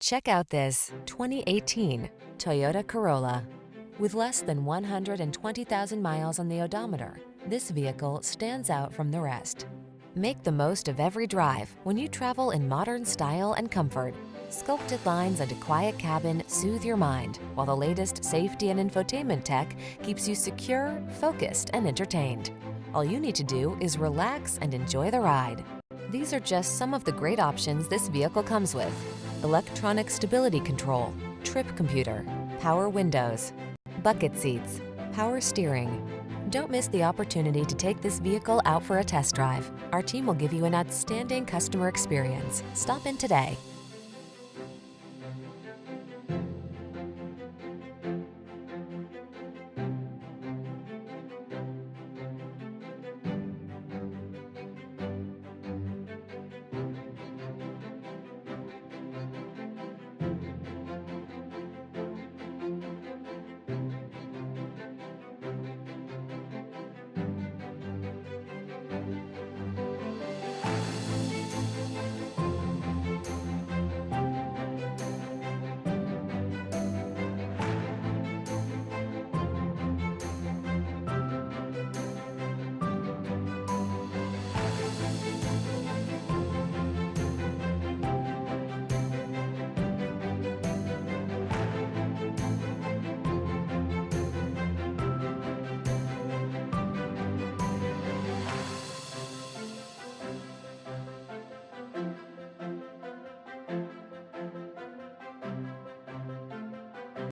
Check out this 2018 Toyota Corolla. With less than 120,000 miles on the odometer, this vehicle stands out from the rest. Make the most of every drive when you travel in modern style and comfort. Sculpted lines and a quiet cabin soothe your mind, while the latest safety and infotainment tech keeps you secure, focused, and entertained. All you need to do is relax and enjoy the ride. These are just some of the great options this vehicle comes with: electronic stability control, trip computer, power windows, bucket seats, power steering. Don't miss the opportunity to take this vehicle out for a test drive. Our team will give you an outstanding customer experience. Stop in today.